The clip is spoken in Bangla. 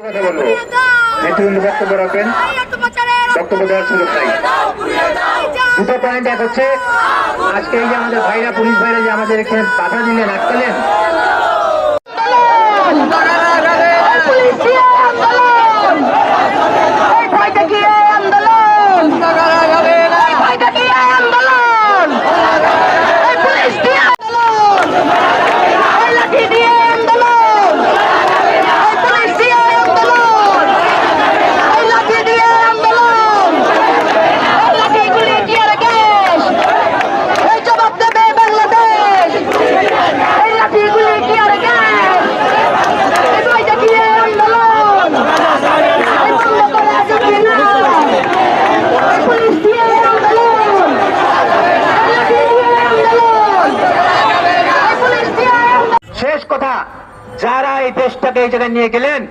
কথা বলবো, নেতৃবৃন্দ বক্তব্য রাখবেন, বক্তব্য দেওয়ার সুযোগ নাই। দুটো পয়েন্ট, এক হচ্ছে আজকে এই যে আমাদের ভাইরা, পুলিশ ভাইরা যে আমাদের এখানে বাধা দিলেন, আটকালেন, শেষ কথা, যারা এই দেশটাকে এই জায়গায় নিয়ে গেলেন